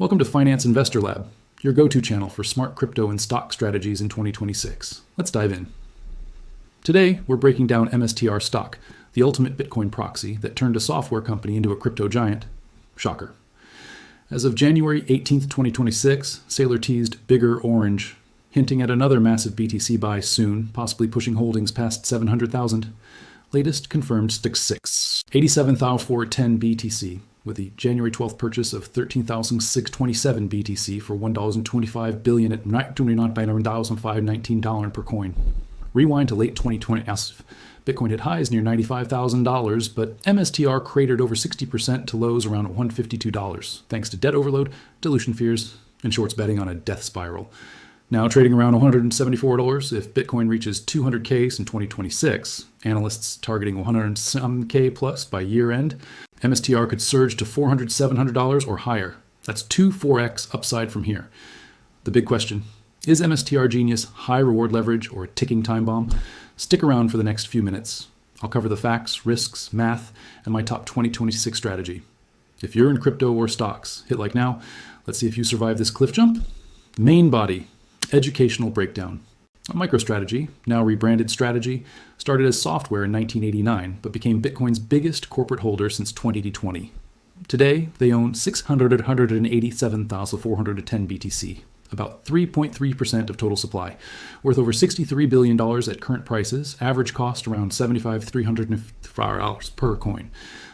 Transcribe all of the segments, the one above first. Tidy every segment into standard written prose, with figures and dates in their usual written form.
Welcome to Finance Investor Lab, your go-to channel for smart crypto and stock strategies in 2026. Let's dive in. Today, we're breaking down MSTR stock, the ultimate Bitcoin proxy that turned a software company into a crypto giant. Shocker. As of January 18th, 2026, Saylor teased bigger orange, hinting at another massive BTC buy soon, possibly pushing holdings past 700,000. Latest confirmed stick 6, 87,410 BTC, with the January 12th purchase of 13,627 BTC for $1.25 billion at $29,519 per coin. Rewind to late 2020 as Bitcoin hit highs near $95,000, but MSTR cratered over 60% to lows around $152, thanks to debt overload, dilution fears, and shorts betting on a death spiral. Now trading around $174, if Bitcoin reaches 200K in 2026, analysts targeting 100K plus by year end, MSTR could surge to $400, $700 or higher. That's 4x upside from here. The big question, is MSTR genius high reward leverage or a ticking time bomb? Stick around for the next few minutes. I'll cover the facts, risks, math, and my top 2026 strategy. If you're in crypto or stocks, hit like now. Let's see if you survive this cliff jump. Main body. Educational breakdown. MicroStrategy, now rebranded Strategy, started as software in 1989, but became Bitcoin's biggest corporate holder since 2020. Today, they own 687,410 BTC, about 3.3% of total supply, worth over $63 billion at current prices, average cost around $75,350 per coin.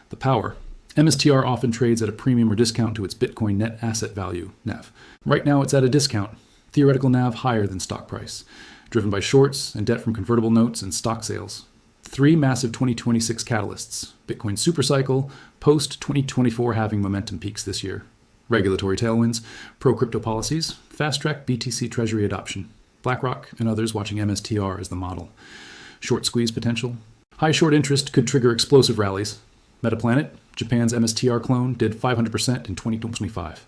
The power. MSTR often trades at a premium or discount to its Bitcoin net asset value, NAV. Right now, it's at a discount. Theoretical NAV higher than stock price, driven by shorts and debt from convertible notes and stock sales. 3 massive 2026 catalysts: Bitcoin supercycle, post-2024 halving momentum peaks this year. Regulatory tailwinds, pro-crypto policies, fast-track BTC treasury adoption. BlackRock and others watching MSTR as the model. Short squeeze potential. High short interest could trigger explosive rallies. Metaplanet, Japan's MSTR clone, did 500% in 2025.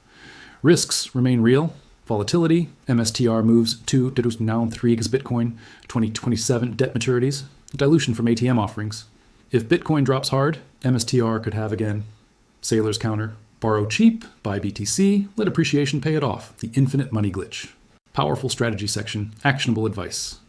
Risks remain real. Volatility, MSTR moves 2 to now 3 ex Bitcoin, 2027 debt maturities, dilution from ATM offerings. If Bitcoin drops hard, MSTR could have again. Saylor's counter, borrow cheap, buy BTC, let appreciation pay it off, the infinite money glitch. Powerful strategy section, actionable advice.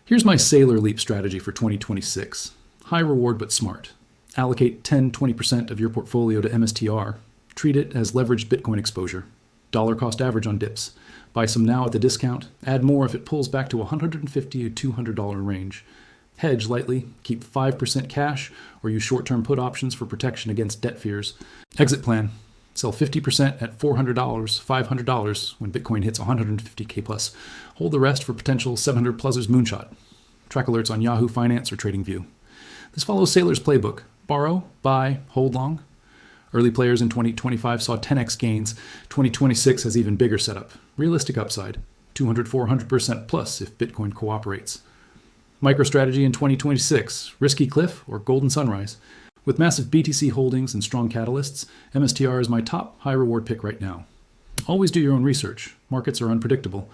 Here's my Saylor Leap strategy for 2026. High reward but smart. Allocate 10-20% of your portfolio to MSTR. Treat it as leveraged Bitcoin exposure. Dollar cost average on dips. Buy some now at the discount. Add more if it pulls back to $150 to $200 range. Hedge lightly. Keep 5% cash or use short-term put options for protection against debt fears. Exit plan. Sell 50% at $400, $500 when Bitcoin hits 150K plus. Hold the rest for potential 700 pluses moonshot. Track alerts on Yahoo Finance or TradingView. This follows Saylor's playbook. Borrow, buy, hold long. Early players in 2025 saw 10x gains. 2026 has even bigger setup. Realistic upside, 200-400% plus if Bitcoin cooperates. MicroStrategy in 2026, risky cliff or golden sunrise. With massive BTC holdings and strong catalysts, MSTR is my top high reward pick right now. Always do your own research. Markets are unpredictable.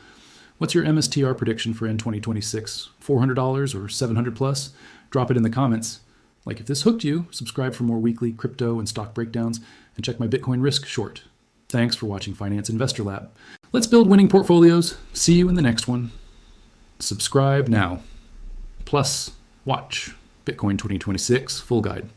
What's your MSTR prediction for end 2026? $400 or 700 plus? Drop it in the comments. Like if this hooked you, subscribe for more weekly crypto and stock breakdowns, and check my Bitcoin risk short. Thanks for watching Finance Investor Lab. Let's build winning portfolios. See you in the next one. Subscribe now. Plus, watch Bitcoin 2026 full guide.